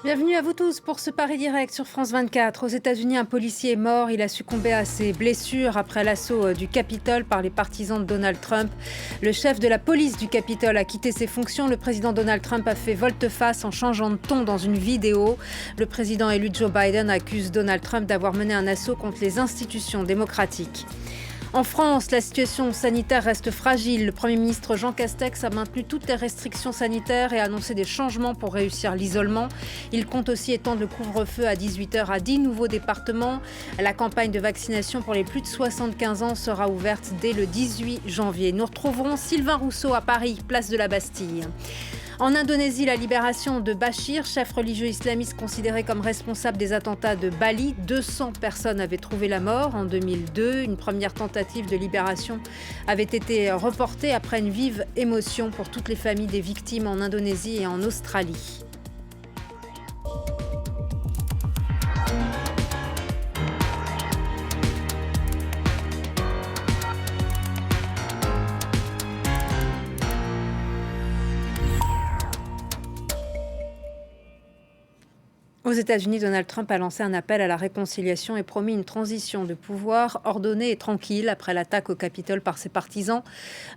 Bienvenue à vous tous pour ce Paris Direct sur France 24. Aux États-Unis, un policier est mort. Il a succombé à ses blessures après l'assaut du Capitole par les partisans de Donald Trump. Le chef de la police du Capitole a quitté ses fonctions. Le président Donald Trump a fait volte-face en changeant de ton dans une vidéo. Le président élu Joe Biden accuse Donald Trump d'avoir mené un assaut contre les institutions démocratiques. En France, la situation sanitaire reste fragile. Le Premier ministre Jean Castex a maintenu toutes les restrictions sanitaires et a annoncé des changements pour réussir l'isolement. Il compte aussi étendre le couvre-feu à 18h à 10 nouveaux départements. La campagne de vaccination pour les plus de 75 ans sera ouverte dès le 18 janvier. Nous retrouverons Sylvain Rousseau à Paris, place de la Bastille. En Indonésie, la libération de Bachir, chef religieux islamiste considéré comme responsable des attentats de Bali. 200 personnes avaient trouvé la mort en 2002. Une première tentative de libération avait été reportée après une vive émotion pour toutes les familles des victimes en Indonésie et en Australie. Aux États-Unis, Donald Trump a lancé un appel à la réconciliation et promis une transition de pouvoir ordonnée et tranquille après l'attaque au Capitole par ses partisans.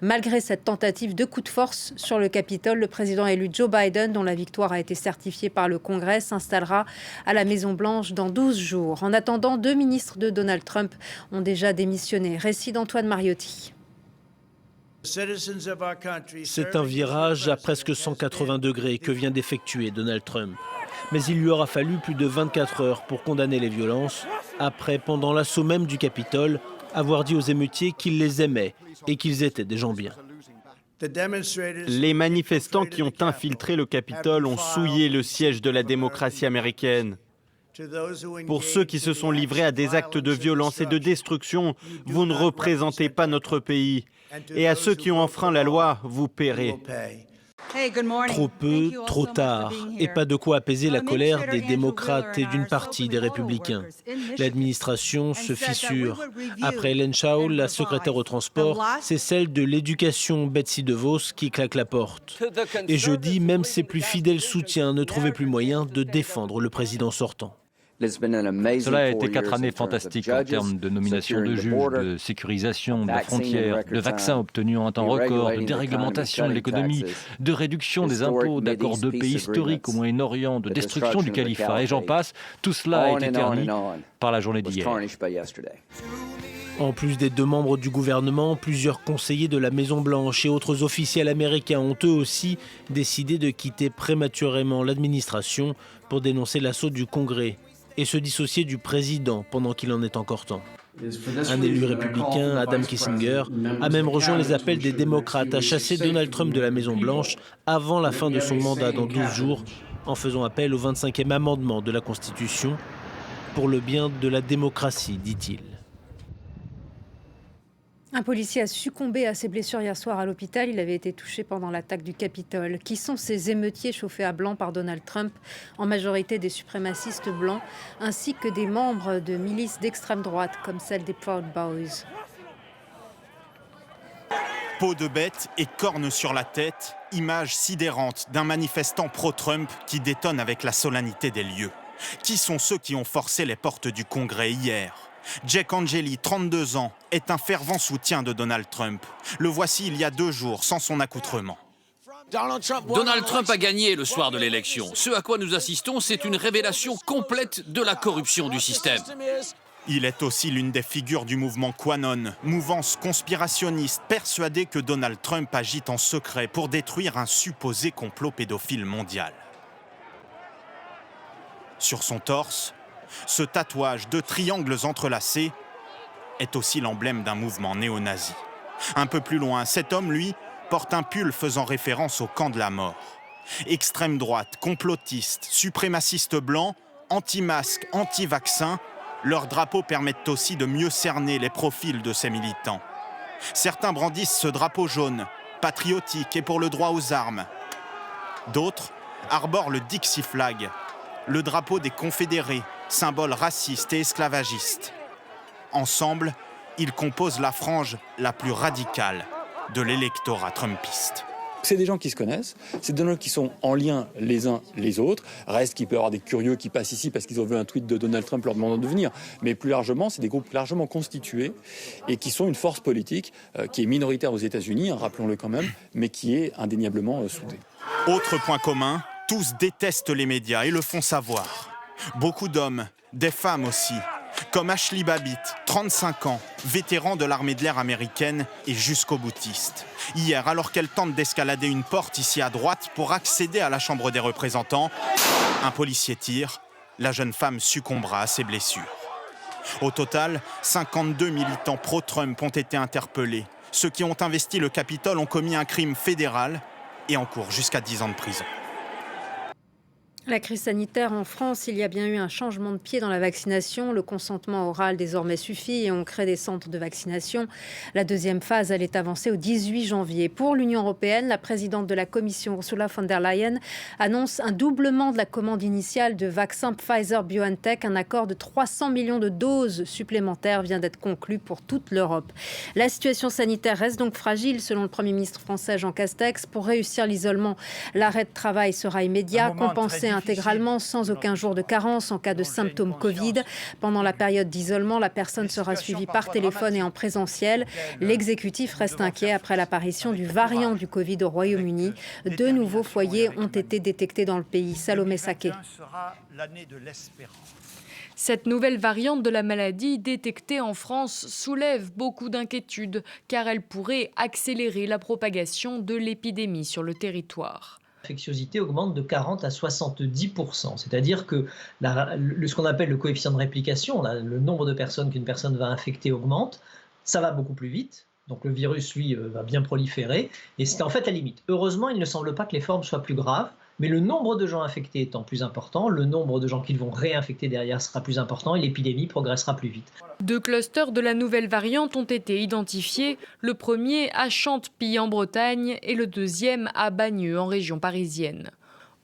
Malgré cette tentative de coup de force sur le Capitole, le président élu Joe Biden, dont la victoire a été certifiée par le Congrès, s'installera à la Maison-Blanche dans 12 jours. En attendant, 2 ministres de Donald Trump ont déjà démissionné. Récit d'Antoine Mariotti. C'est un virage à presque 180 degrés que vient d'effectuer Donald Trump. Mais il lui aura fallu plus de 24 heures pour condamner les violences, après, pendant l'assaut même du Capitole, avoir dit aux émeutiers qu'il les aimait et qu'ils étaient des gens bien. Les manifestants qui ont infiltré le Capitole ont souillé le siège de la démocratie américaine. Pour ceux qui se sont livrés à des actes de violence et de destruction, vous ne représentez pas notre pays. Et à ceux qui ont enfreint la loi, vous paierez. Trop peu, trop tard, et pas de quoi apaiser la colère des démocrates et d'une partie des républicains. L'administration se fissure. Après Hélène Chao, la secrétaire au transport, c'est celle de l'éducation, Betsy DeVos, qui claque la porte. Et jeudi, même ses plus fidèles soutiens ne trouvaient plus moyen de défendre le président sortant. Cela a été 4 années fantastiques en termes de nomination de juges, de sécurisation de la frontière, de vaccins obtenus en un temps record, de déréglementation de l'économie, de réduction des impôts, d'accords de paix historiques au Moyen-Orient, de destruction du califat, et j'en passe. Tout cela a été terni par la journée d'hier. En plus des 2 membres du gouvernement, plusieurs conseillers de la Maison-Blanche et autres officiels américains ont eux aussi décidé de quitter prématurément l'administration pour dénoncer l'assaut du Congrès et se dissocier du président pendant qu'il en est encore temps. Un élu républicain, Adam Kinzinger, a même rejoint les appels des démocrates à chasser Donald Trump de la Maison-Blanche avant la fin de son mandat dans 12 jours, en faisant appel au 25e amendement de la Constitution pour le bien de la démocratie, dit-il. Un policier a succombé à ses blessures hier soir à l'hôpital. Il avait été touché pendant l'attaque du Capitole. Qui sont ces émeutiers chauffés à blanc par Donald Trump, en majorité des suprémacistes blancs, ainsi que des membres de milices d'extrême droite, comme celle des Proud Boys? Peau de bête et cornes sur la tête, image sidérante d'un manifestant pro-Trump qui détonne avec la solennité des lieux. Qui sont ceux qui ont forcé les portes du Congrès hier ? Jack Angeli, 32 ans, est un fervent soutien de Donald Trump. Le voici il y a 2 jours, sans son accoutrement. Donald Trump a gagné le soir de l'élection. Ce à quoi nous assistons, c'est une révélation complète de la corruption du système. Il est aussi l'une des figures du mouvement QAnon, mouvance conspirationniste persuadée que Donald Trump agite en secret pour détruire un supposé complot pédophile mondial. Sur son torse, ce tatouage de triangles entrelacés est aussi l'emblème d'un mouvement néo-nazi. Un peu plus loin, cet homme, lui, porte un pull faisant référence au camp de la mort. Extrême droite, complotiste, suprémaciste blanc, anti-masque, anti-vaccin, leurs drapeaux permettent aussi de mieux cerner les profils de ces militants. Certains brandissent ce drapeau jaune, patriotique et pour le droit aux armes. D'autres arborent le Dixie Flag, le drapeau des Confédérés, symbole raciste et esclavagiste. Ensemble, ils composent la frange la plus radicale de l'électorat trumpiste. C'est des gens qui se connaissent, c'est des gens qui sont en lien les uns les autres. Reste qu'il peut y avoir des curieux qui passent ici parce qu'ils ont vu un tweet de Donald Trump leur demandant de venir. Mais plus largement, c'est des groupes largement constitués et qui sont une force politique qui est minoritaire aux États-Unis, rappelons-le quand même, mais qui est indéniablement soudée. Autre point commun, tous détestent les médias et le font savoir. Beaucoup d'hommes, des femmes aussi, comme Ashley Babbitt, 35 ans, vétéran de l'armée de l'air américaine et jusqu'au boutiste. Hier, alors qu'elle tente d'escalader une porte ici à droite pour accéder à la Chambre des représentants, un policier tire, la jeune femme succombera à ses blessures. Au total, 52 militants pro-Trump ont été interpellés. Ceux qui ont investi le Capitole ont commis un crime fédéral et encourent jusqu'à 10 ans de prison. La crise sanitaire en France, il y a bien eu un changement de pied dans la vaccination. Le consentement oral désormais suffit et on crée des centres de vaccination. La deuxième phase, elle est avancée au 18 janvier. Pour l'Union européenne, la présidente de la Commission, Ursula von der Leyen, annonce un doublement de la commande initiale de vaccins Pfizer-BioNTech. Un accord de 300 millions de doses supplémentaires vient d'être conclu pour toute l'Europe. La situation sanitaire reste donc fragile, selon le Premier ministre français Jean Castex. Pour réussir l'isolement, l'arrêt de travail sera immédiat, compensé intégralement sans aucun jour de carence en cas de symptômes Covid. Pendant la période d'isolement, la personne sera suivie par téléphone et en présentiel. L'exécutif reste inquiet après l'apparition du variant du Covid au Royaume-Uni. 2 nouveaux foyers ont été détectés dans le pays. Salomé Saké. Cette nouvelle variante de la maladie détectée en France soulève beaucoup d'inquiétudes car elle pourrait accélérer la propagation de l'épidémie sur le territoire. L'infectiosité augmente de 40 à 70%. C'est-à-dire que ce qu'on appelle le coefficient de réplication, le nombre de personnes qu'une personne va infecter augmente, ça va beaucoup plus vite. Donc le virus, lui, va bien proliférer. Et c'est en fait la limite. Heureusement, il ne semble pas que les formes soient plus graves. Mais le nombre de gens infectés étant plus important, le nombre de gens qu'ils vont réinfecter derrière sera plus important et l'épidémie progressera plus vite. 2 clusters de la nouvelle variante ont été identifiés. Le premier à Chantepie en Bretagne et le deuxième à Bagneux en région parisienne.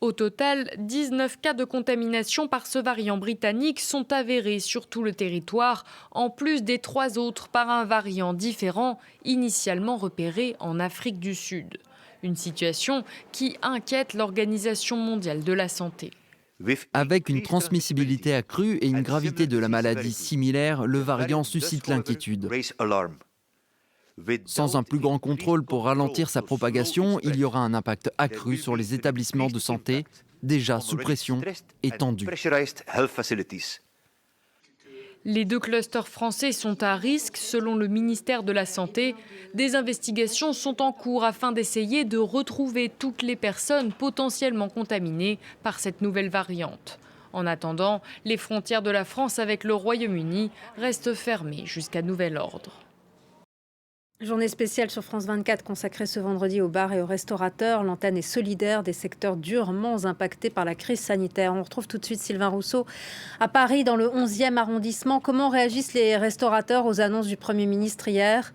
Au total, 19 cas de contamination par ce variant britannique sont avérés sur tout le territoire, en plus des 3 autres par un variant différent, initialement repéré en Afrique du Sud. Une situation qui inquiète l'Organisation mondiale de la santé. Avec une transmissibilité accrue et une gravité de la maladie similaire, le variant suscite l'inquiétude. Sans un plus grand contrôle pour ralentir sa propagation, il y aura un impact accru sur les établissements de santé, déjà sous pression et tendus. Les 2 clusters français sont à risque, selon le ministère de la Santé. Des investigations sont en cours afin d'essayer de retrouver toutes les personnes potentiellement contaminées par cette nouvelle variante. En attendant, les frontières de la France avec le Royaume-Uni restent fermées jusqu'à nouvel ordre. Journée spéciale sur France 24 consacrée ce vendredi aux bars et aux restaurateurs. L'antenne est solidaire des secteurs durement impactés par la crise sanitaire. On retrouve tout de suite Sylvain Rousseau à Paris, dans le 11e arrondissement. Comment réagissent les restaurateurs aux annonces du Premier ministre hier ?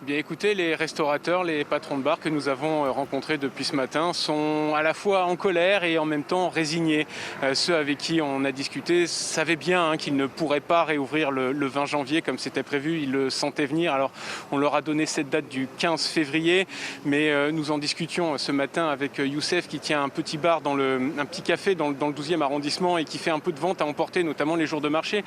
Bien écoutez, les restaurateurs, les patrons de bars que nous avons rencontrés depuis ce matin sont à la fois en colère et en même temps résignés. Ceux avec qui on a discuté savaient bien qu'ils ne pourraient pas réouvrir le 20 janvier comme c'était prévu, ils le sentaient venir. Alors on leur a donné cette date du 15 février, mais nous en discutions ce matin avec Youssef qui tient un petit bar, un petit café dans le 12e arrondissement et qui fait un peu de vente à emporter, notamment les jours de marché.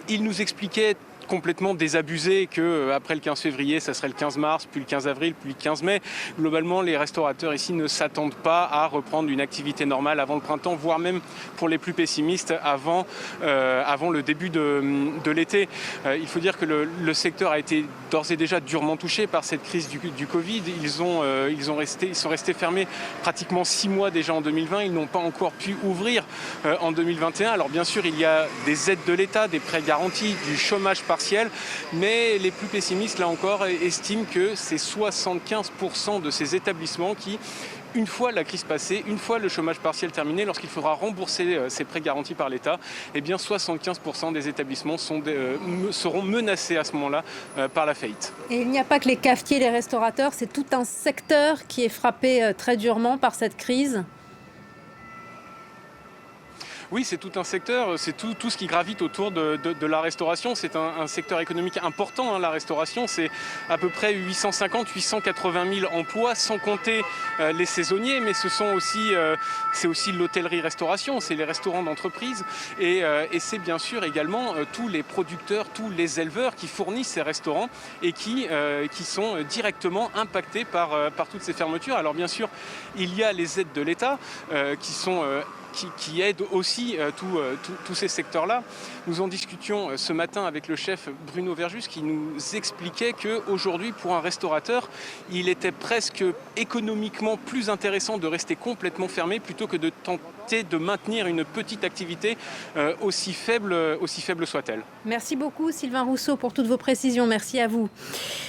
Il nous expliquait complètement désabusé qu'après le 15 février, ça serait le 15 mars, puis le 15 avril, puis le 15 mai. Globalement, les restaurateurs ici ne s'attendent pas à reprendre une activité normale avant le printemps, voire même pour les plus pessimistes, avant le début de l'été. Il faut dire que le secteur a été d'ores et déjà durement touché par cette crise du Covid. Ils sont restés fermés pratiquement 6 mois déjà en 2020. Ils n'ont pas encore pu ouvrir en 2021. Alors bien sûr, il y a des aides de l'État, des prêts garantis, du chômage partiel, mais les plus pessimistes, là encore, estiment que c'est 75% de ces établissements qui, une fois la crise passée, une fois le chômage partiel terminé, lorsqu'il faudra rembourser ces prêts garantis par l'État, eh bien 75% des établissements seront menacés à ce moment-là par la faillite. Et il n'y a pas que les cafetiers, les restaurateurs, c'est tout un secteur qui est frappé très durement par cette crise. Oui, c'est tout un secteur, c'est tout ce qui gravite autour de la restauration. C'est un secteur économique important, la restauration. C'est à peu près 850-880 000 emplois, sans compter les saisonniers, mais c'est aussi l'hôtellerie-restauration, c'est les restaurants d'entreprise. Et c'est bien sûr également tous les producteurs, tous les éleveurs qui fournissent ces restaurants et qui sont directement impactés par toutes ces fermetures. Alors bien sûr, il y a les aides de l'État qui aident aussi tous ces secteurs-là. Nous en discutions ce matin avec le chef Bruno Verjus qui nous expliquait qu'aujourd'hui, pour un restaurateur, il était presque économiquement plus intéressant de rester complètement fermé plutôt que de tenter de maintenir une petite activité aussi faible soit-elle. Merci beaucoup Sylvain Rousseau pour toutes vos précisions. Merci à vous.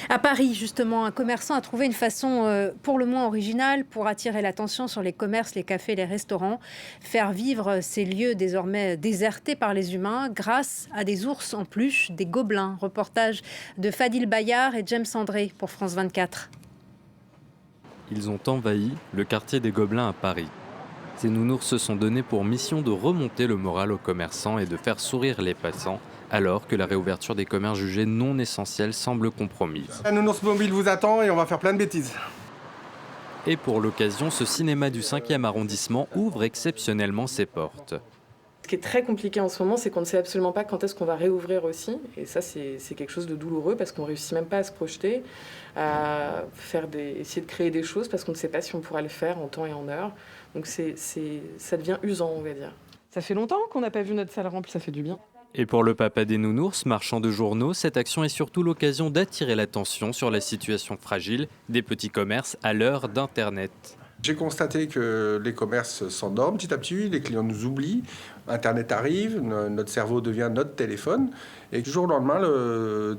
À Paris, justement, un commerçant a trouvé une façon pour le moins originale pour attirer l'attention sur les commerces, les cafés, les restaurants. Faire vivre ces lieux désormais désertés par les humains grâce à des ours en peluche, des gobelins. Reportage de Fadil Bayard et James André pour France 24. Ils ont envahi le quartier des Gobelins à Paris. Ces nounours se sont donnés pour mission de remonter le moral aux commerçants et de faire sourire les passants, alors que la réouverture des commerces jugés non essentiels semble compromise. Un nounours mobile vous attend et on va faire plein de bêtises. Et pour l'occasion, ce cinéma du 5e arrondissement ouvre exceptionnellement ses portes. Ce qui est très compliqué en ce moment, c'est qu'on ne sait absolument pas quand est-ce qu'on va réouvrir aussi. Et ça, c'est quelque chose de douloureux parce qu'on ne réussit même pas à se projeter, à essayer de créer des choses parce qu'on ne sait pas si on pourra le faire en temps et en heure. Donc ça devient usant, on va dire. Ça fait longtemps qu'on n'a pas vu notre salle remplie, ça fait du bien. Et pour le papa des nounours, marchand de journaux, cette action est surtout l'occasion d'attirer l'attention sur la situation fragile des petits commerces à l'heure d'Internet. J'ai constaté que les commerces s'endorment petit à petit, les clients nous oublient, Internet arrive, notre cerveau devient notre téléphone, et du jour au lendemain,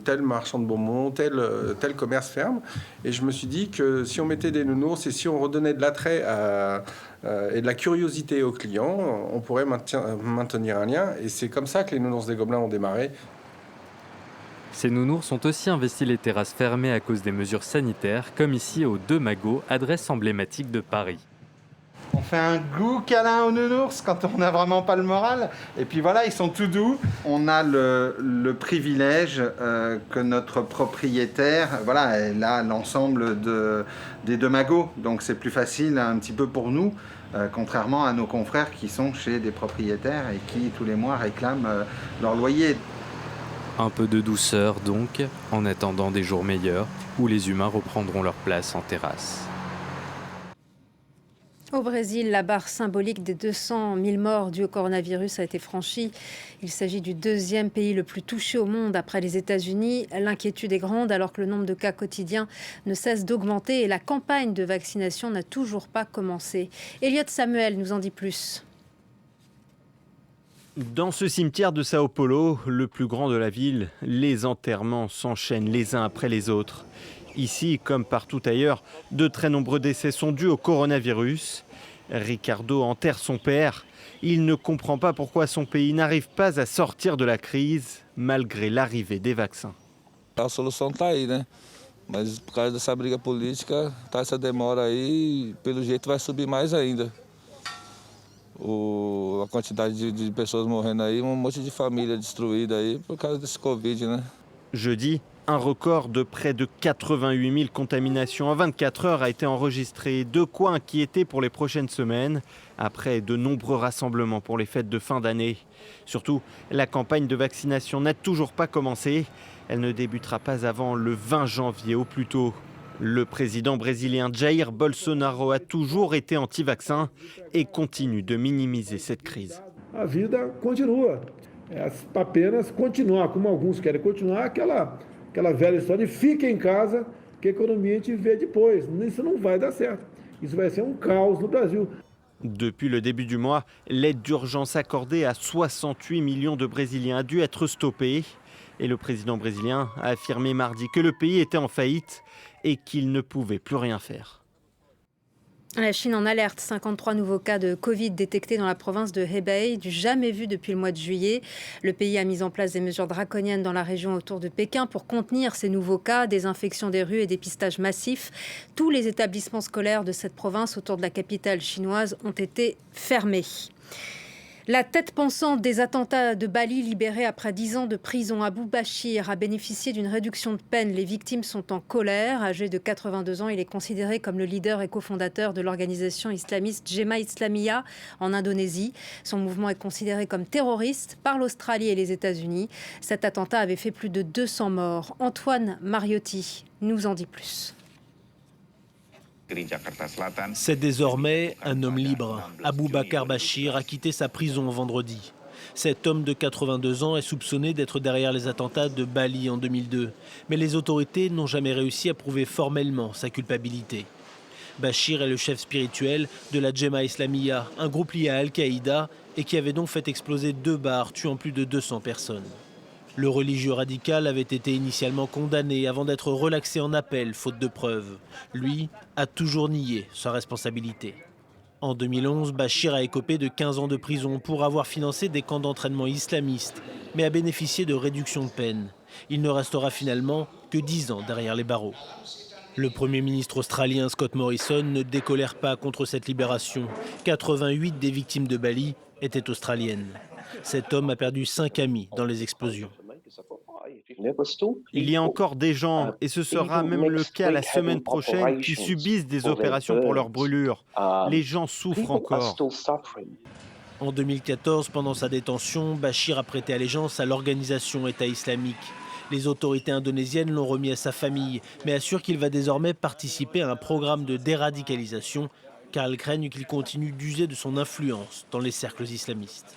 tel marchand de bonbons, tel commerce ferme. Et je me suis dit que si on mettait des nounours et si on redonnait de l'attrait et de la curiosité aux clients, on pourrait maintenir un lien. Et c'est comme ça que les nounours des Gobelins ont démarré. Ces nounours ont aussi investi les terrasses fermées à cause des mesures sanitaires, comme ici au Deux Magots, adresse emblématique de Paris. On fait un goût câlin aux nounours quand on n'a vraiment pas le moral. Et puis voilà, ils sont tout doux. On a le privilège que notre propriétaire, elle a l'ensemble des Deux Magots. Donc c'est plus facile un petit peu pour nous, contrairement à nos confrères qui sont chez des propriétaires et qui tous les mois réclament leur loyer. Un peu de douceur donc, en attendant des jours meilleurs où les humains reprendront leur place en terrasse. Au Brésil, la barre symbolique des 200 000 morts dus au coronavirus a été franchie. Il s'agit du deuxième pays le plus touché au monde après les États-Unis. L'inquiétude est grande alors que le nombre de cas quotidiens ne cesse d'augmenter et la campagne de vaccination n'a toujours pas commencé. Elliot Samuel nous en dit plus. Dans ce cimetière de Sao Paulo, le plus grand de la ville, les enterrements s'enchaînent les uns après les autres. Ici, comme partout ailleurs, de très nombreux décès sont dus au coronavirus. Ricardo enterre son père. Il ne comprend pas pourquoi son pays n'arrive pas à sortir de la crise, malgré l'arrivée des vaccins. A solução está aí, né? Mas por causa dessa briga política, tá essa demora aí, pelo jeito vai subir mais ainda. A quantidade de pessoas morrendo aí, monte de família destruída aí por causa desse Covid, né? Jeudi, un record de près de 88 000 contaminations en 24 heures a été enregistré. De quoi inquiéter pour les prochaines semaines, après de nombreux rassemblements pour les fêtes de fin d'année. Surtout, la campagne de vaccination n'a toujours pas commencé. Elle ne débutera pas avant le 20 janvier au plus tôt. Le président brésilien Jair Bolsonaro a toujours été anti-vaccin et continue de minimiser cette crise. A vida continua. É apenas continuar, como alguns querem continuar, aquela velha história de fica em casa, que a economia a gente vê depois. Isso não vai dar certo. Isso vai ser caos no Brasil. Depuis le début du mois, l'aide d'urgence accordée à 68 millions de Brésiliens a dû être stoppée. Et le président brésilien a affirmé mardi que le pays était en faillite et qu'il ne pouvait plus rien faire. La Chine en alerte, 53 nouveaux cas de Covid détectés dans la province de Hebei, du jamais vu depuis le mois de juillet. Le pays a mis en place des mesures draconiennes dans la région autour de Pékin pour contenir ces nouveaux cas, désinfection des rues et dépistage massif. Tous les établissements scolaires de cette province autour de la capitale chinoise ont été fermés. La tête pensante des attentats de Bali, libérée après 10 ans de prison, Abou Bachir a bénéficié d'une réduction de peine. Les victimes sont en colère. Âgé de 82 ans, il est considéré comme le leader et cofondateur de l'organisation islamiste Jemaah Islamiyah en Indonésie. Son mouvement est considéré comme terroriste par l'Australie et les États-Unis. Cet attentat avait fait plus de 200 morts. Antoine Mariotti nous en dit plus. C'est désormais un homme libre. Aboubacar Bachir a quitté sa prison vendredi. Cet homme de 82 ans est soupçonné d'être derrière les attentats de Bali en 2002. Mais les autorités n'ont jamais réussi à prouver formellement sa culpabilité. Bachir est le chef spirituel de la Jemaah Islamiyah, un groupe lié à Al-Qaïda et qui avait donc fait exploser 2 bars, tuant plus de 200 personnes. Le religieux radical avait été initialement condamné avant d'être relaxé en appel, faute de preuves. Lui a toujours nié sa responsabilité. En 2011, Bachir a écopé de 15 ans de prison pour avoir financé des camps d'entraînement islamistes, mais a bénéficié de réduction de peine. Il ne restera finalement que 10 ans derrière les barreaux. Le Premier ministre australien Scott Morrison ne décolère pas contre cette libération. 88 des victimes de Bali étaient australiennes. Cet homme a perdu 5 amis dans les explosions. Il y a encore des gens, et ce sera même le cas la semaine prochaine, qui subissent des opérations pour leurs brûlures. Les gens souffrent encore. En 2014, pendant sa détention, Bachir a prêté allégeance à l'organisation État islamique. Les autorités indonésiennes l'ont remis à sa famille, mais assurent qu'il va désormais participer à un programme de déradicalisation, car elles craignent qu'il continue d'user de son influence dans les cercles islamistes.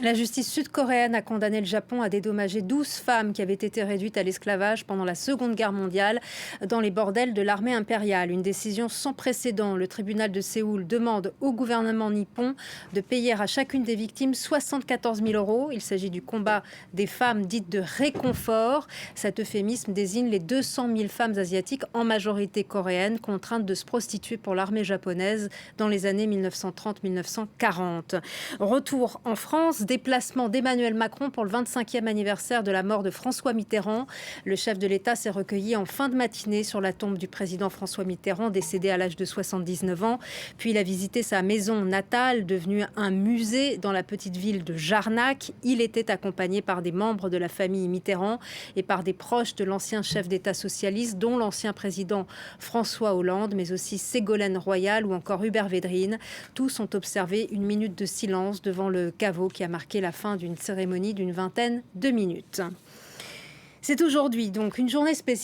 La justice sud-coréenne a condamné le Japon à dédommager 12 femmes qui avaient été réduites à l'esclavage pendant la Seconde Guerre mondiale dans les bordels de l'armée impériale. Une décision sans précédent. Le tribunal de Séoul demande au gouvernement nippon de payer à chacune des victimes 74 000 €. Il s'agit du combat des femmes dites de réconfort. Cet euphémisme désigne les 200 000 femmes asiatiques, en majorité coréennes, contraintes de se prostituer pour l'armée japonaise dans les années 1930-1940. Retour en France. Déplacement d'Emmanuel Macron pour le 25e anniversaire de la mort de François Mitterrand. Le chef de l'État s'est recueilli en fin de matinée sur la tombe du président François Mitterrand, décédé à l'âge de 79 ans. Puis il a visité sa maison natale, devenue un musée dans la petite ville de Jarnac. Il était accompagné par des membres de la famille Mitterrand et par des proches de l'ancien chef d'État socialiste, dont l'ancien président François Hollande, mais aussi Ségolène Royal ou encore Hubert Védrine. Tous ont observé une minute de silence devant le caveau qui a marqué la fin d'une cérémonie d'une vingtaine de minutes. C'est aujourd'hui donc une journée spéciale